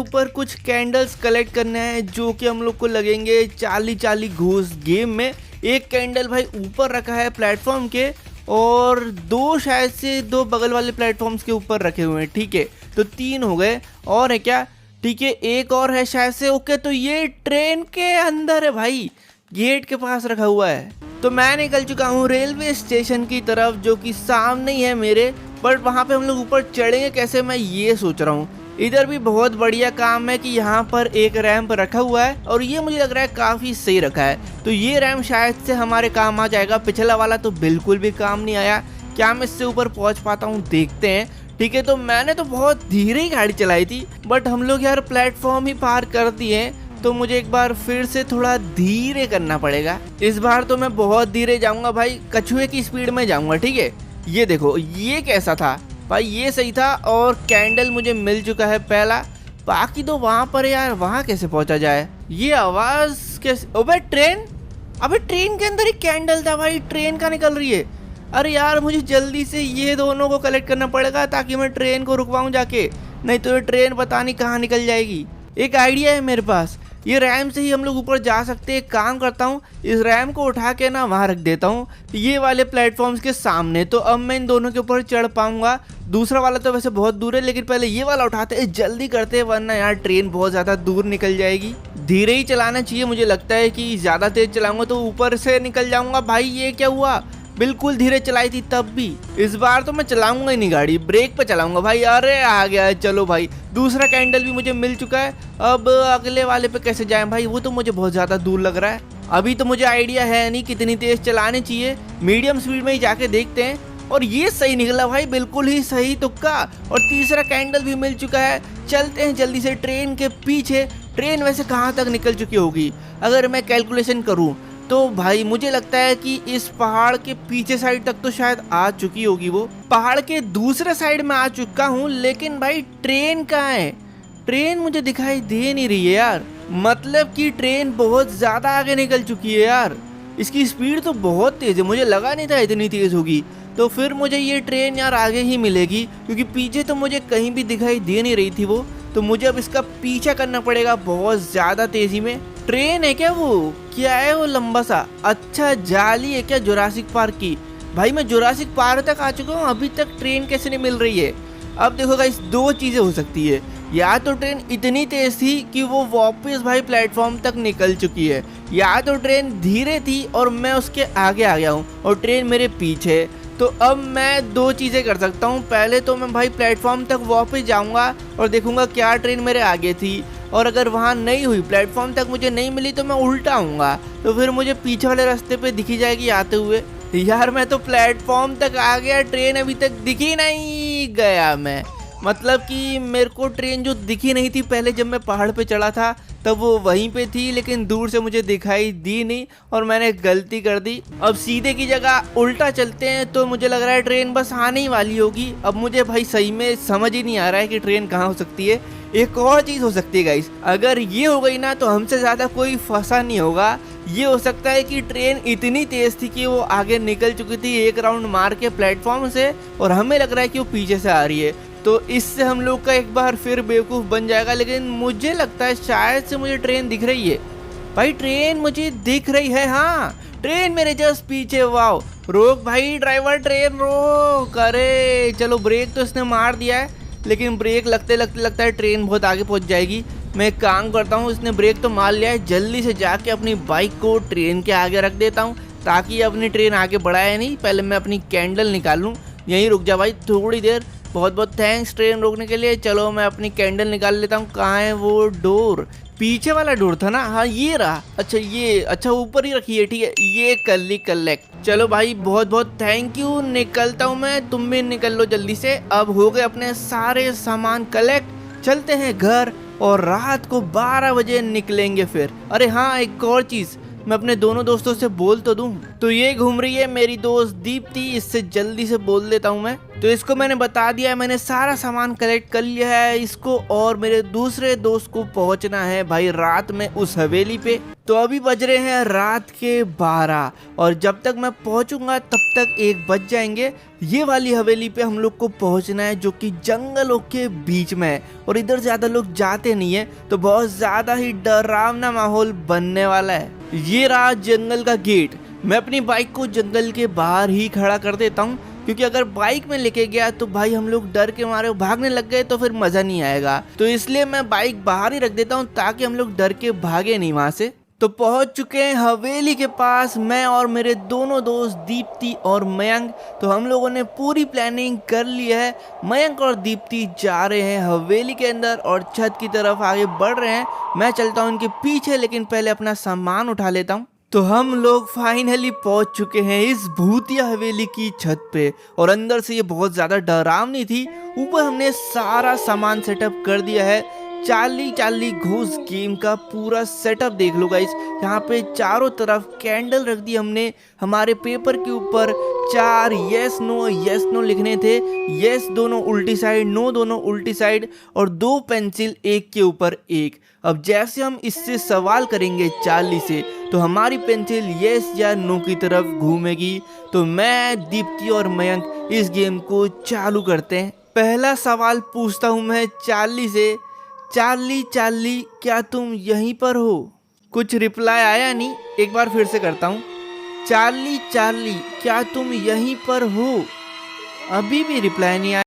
ऊपर कुछ candles collect करने हैं जो कि हम लोग को लगेंगे 40 घूस। गेम में एक कैंडल भाई ऊपर रखा है प्लेटफॉर्म के और दो शायद से दो बगल वाले प्लेटफॉर्म्स के ऊपर रखे हुए हैं। ठीक है, तो 3 हो गए। और है क्या? ठीक है, एक और है शायद से। ओके, तो ये ट्रेन के अंदर है भाई, गेट के पास रखा हुआ है। तो मैं निकल चुका हूँ रेलवे स्टेशन की तरफ जो कि सामने ही है मेरे। बट वहाँ पे हम लोग ऊपर चढ़ेंगे कैसे, मैं ये सोच रहा हूँ। इधर भी बहुत बढ़िया काम है कि यहाँ पर एक रैंप रखा हुआ है और ये मुझे लग रहा है काफ़ी सही रखा है। तो ये रैंप शायद से हमारे काम आ जाएगा। पिछला वाला तो बिल्कुल भी काम नहीं आया। क्या मैं इससे ऊपर पहुँच पाता हूँ, देखते हैं। ठीक है, तो मैंने तो बहुत धीरे ही गाड़ी चलाई थी बट हम लोग यार प्लेटफॉर्म ही पार कर दिए। तो मुझे एक बार फिर से थोड़ा धीरे करना पड़ेगा। इस बार तो मैं बहुत धीरे जाऊंगा भाई, कछुए की स्पीड में जाऊंगा। ठीक है, ये देखो, ये कैसा था भाई, ये सही था। और कैंडल मुझे मिल चुका है पहला। बाकी तो वहां पर यार, वहां कैसे पहुंचा जाए? ये आवाज कैसे? ओबे ट्रेन, अबे ट्रेन के अंदर ही कैंडल था भाई, ट्रेन का निकल रही है। अरे यार मुझे जल्दी से ये दोनों को कलेक्ट करना पड़ेगा ताकि मैं ट्रेन को रुकवाऊं जाके, नहीं तो ये ट्रेन पता नहीं कहाँ निकल जाएगी। एक आइडिया है मेरे पास, ये रैम से ही हम लोग ऊपर जा सकते हैं। काम करता हूँ, इस रैम को उठा के ना वहाँ रख देता हूँ ये वाले प्लेटफॉर्म्स के सामने। तो अब मैं इन दोनों के ऊपर चढ़ पाऊंगा। दूसरा वाला तो वैसे बहुत दूर है, लेकिन पहले ये वाला उठाते हैं, जल्दी करते हैं वरना यार ट्रेन बहुत ज़्यादा दूर निकल जाएगी। धीरे ही चलाना चाहिए, मुझे लगता है कि ज़्यादा तेज चलाऊंगा तो ऊपर से निकल जाऊंगा। भाई ये क्या हुआ, बिल्कुल धीरे चलाई थी तब भी। इस बार तो मैं चलाऊंगा ही नहीं गाड़ी, ब्रेक पे चलाऊंगा भाई। अरे आ गया, चलो भाई। दूसरा कैंडल भी मुझे मिल चुका है। अब अगले वाले पे कैसे जाएं भाई, वो तो मुझे बहुत ज़्यादा दूर लग रहा है। अभी तो मुझे आइडिया है नहीं कितनी तेज चलानी चाहिए, मीडियम स्पीड में ही जाके देखते हैं। और ये सही निकला भाई, बिल्कुल ही सही तुक्का। और तीसरा कैंडल भी मिल चुका है। चलते हैं जल्दी से ट्रेन के पीछे। ट्रेन वैसे कहाँ तक निकल चुकी होगी अगर मैं कैलकुलेशन करूँ तो भाई मुझे लगता है कि इस पहाड़ के पीछे साइड तक तो शायद आ चुकी होगी। वो पहाड़ के दूसरे साइड में आ चुका हूँ, लेकिन भाई ट्रेन कहाँ है? ट्रेन मुझे दिखाई दे नहीं रही है यार। मतलब कि ट्रेन बहुत ज्यादा आगे निकल चुकी है यार। इसकी स्पीड तो बहुत तेज है, मुझे लगा नहीं था इतनी तेज होगी। तो फिर मुझे ये ट्रेन यार आगे ही मिलेगी, क्योंकि पीछे तो मुझे कहीं भी दिखाई दे नहीं रही थी वो। तो मुझे अब इसका पीछा करना पड़ेगा बहुत ज्यादा तेजी में। ट्रेन है क्या वो? क्या है वो लंबा सा? अच्छा जाली है क्या जुरासिक पार्क की? भाई मैं जुरासिक पार्क तक आ चुका हूँ, अभी तक ट्रेन कैसे नहीं मिल रही है? अब देखो गाइस, दो चीजें हो सकती है। या तो ट्रेन इतनी तेज थी कि वो वापस भाई प्लेटफॉर्म तक निकल चुकी है, या तो ट्रेन धीरे थी और मैं उसके आगे आ गया हूँ और ट्रेन मेरे पीछे। तो अब मैं दो चीज़ें कर सकता हूँ। पहले तो मैं भाई प्लेटफॉर्म तक वापस जाऊँगा और देखूँगा क्या ट्रेन मेरे आगे थी, और अगर वहाँ नहीं हुई, प्लेटफॉर्म तक मुझे नहीं मिली, तो मैं उल्टा आऊँगा। तो फिर मुझे पीछे वाले रास्ते पे दिखी जाएगी आते हुए। यार मैं तो प्लेटफॉर्म तक आ गया, ट्रेन अभी तक दिखी नहीं। गया मैं, मतलब कि मेरे को ट्रेन जो दिखी नहीं थी पहले जब मैं पहाड़ पे चढ़ा था तब वो वहीं पे थी, लेकिन दूर से मुझे दिखाई दी नहीं और मैंने गलती कर दी। अब सीधे की जगह उल्टा चलते हैं, तो मुझे लग रहा है ट्रेन बस आने ही वाली होगी। अब मुझे भाई सही में समझ ही नहीं आ रहा है कि ट्रेन कहाँ हो सकती है। एक और चीज़ हो सकती है गाइस, अगर ये हो गई ना तो हमसे ज़्यादा कोई फंसा नहीं होगा। ये हो सकता है कि ट्रेन इतनी तेज थी कि वो आगे निकल चुकी थी एक राउंड मार के प्लेटफॉर्म से, और हमें लग रहा है कि वो पीछे से आ रही है। तो इससे हम लोग का एक बार फिर बेवकूफ़ बन जाएगा। लेकिन मुझे लगता है शायद से मुझे ट्रेन दिख रही है। भाई ट्रेन मुझे दिख रही है, हाँ ट्रेन मेरे जस्ट पीछे। वाओ, रोक भाई ड्राइवर, ट्रेन रोक। अरे चलो, ब्रेक तो इसने मार दिया है, लेकिन ब्रेक लगते लगते लगता है ट्रेन बहुत आगे पहुंच जाएगी। मैं एक काम करता हूँ, इसने ब्रेक तो मार लिया है, जल्दी से जाके अपनी बाइक को ट्रेन के आगे रख देता हूँ ताकि अपनी ट्रेन आगे बढ़ाए नहीं। पहले मैं अपनी कैंडल निकाल लूँ। यहीं रुक जा भाई थोड़ी देर। बहुत बहुत थैंक्स ट्रेन रोकने के लिए। चलो मैं अपनी कैंडल निकाल लेता हूँ। कहाँ है वो डोर? पीछे वाला डोर था ना, हाँ ये रहा। अच्छा ये, अच्छा ऊपर ही रखी है, ठीक है। ये कर ली कलेक्ट। चलो भाई बहुत बहुत थैंक यू, निकलता हूँ मैं, तुम भी निकल लो जल्दी से। अब हो गए अपने सारे सामान कलेक्ट, चलते हैं घर और रात को 12 बजे निकलेंगे फिर। अरे हाँ एक और चीज़, मैं अपने दोनों दोस्तों से बोल तो दूं। तो ये घूम रही है मेरी दोस्त दीप्ति, इससे जल्दी से बोल देता हूं मैं। तो इसको मैंने बता दिया है, मैंने सारा सामान कलेक्ट कर लिया है। इसको और मेरे दूसरे दोस्त को पहुंचना है भाई रात में उस हवेली पे। तो अभी बज रहे हैं रात के 12 और जब तक मैं पहुंचूंगा तब तक 1 बज जाएंगे। ये वाली हवेली पे हम लोग को पहुंचना है जो कि जंगलों के बीच में है और इधर ज्यादा लोग जाते नहीं है, तो बहुत ज्यादा ही डरावना माहौल बनने वाला है। ये रहा जंगल का गेट। मैं अपनी बाइक को जंगल के बाहर ही खड़ा कर देता हूँ, क्योंकि अगर बाइक में लेके गया तो भाई हम लोग डर के मारे भागने लग गए तो फिर मजा नहीं आएगा। तो इसलिए मैं बाइक बाहर ही रख देता हूँ ताकि हम लोग डर के भागे नहीं वहां से। तो पहुंच चुके हैं हवेली के पास, मैं और मेरे दोनों दोस्त दीप्ति और मयंक। तो हम लोगों ने पूरी प्लानिंग कर ली है। मयंक और दीप्ति जा रहे हैं हवेली के अंदर और छत की तरफ आगे बढ़ रहे हैं। मैं चलता हूं इनके पीछे, लेकिन पहले अपना सामान उठा लेता हूं। तो हम लोग फाइनली पहुंच चुके हैं इस भूतिया हवेली की छत पे और अंदर से ये बहुत ज्यादा डरावनी थी। ऊपर हमने सारा सामान सेटअप कर दिया है। चार्ली घोस्ट गेम का पूरा सेटअप देख लो गाइस। यहाँ पे चारों तरफ कैंडल रख दी हमने। हमारे पेपर के ऊपर 4 यस नो लिखने थे। यस दोनों उल्टी साइड, नो दोनों उल्टी साइड और 2 पेंसिल एक के ऊपर एक। अब जैसे हम इससे सवाल करेंगे चार्ली से तो हमारी पेंसिल यस या नो की तरफ घूमेगी। तो मैं, दीप्ति और मयंक इस गेम को चालू करते हैं। पहला सवाल पूछता हूँ मैं चार्ली से। चार्ली क्या तुम यहीं पर हो? कुछ रिप्लाई आया नहीं। एक बार फिर से करता हूँ। चार्ली क्या तुम यहीं पर हो? अभी भी रिप्लाई नहीं आया।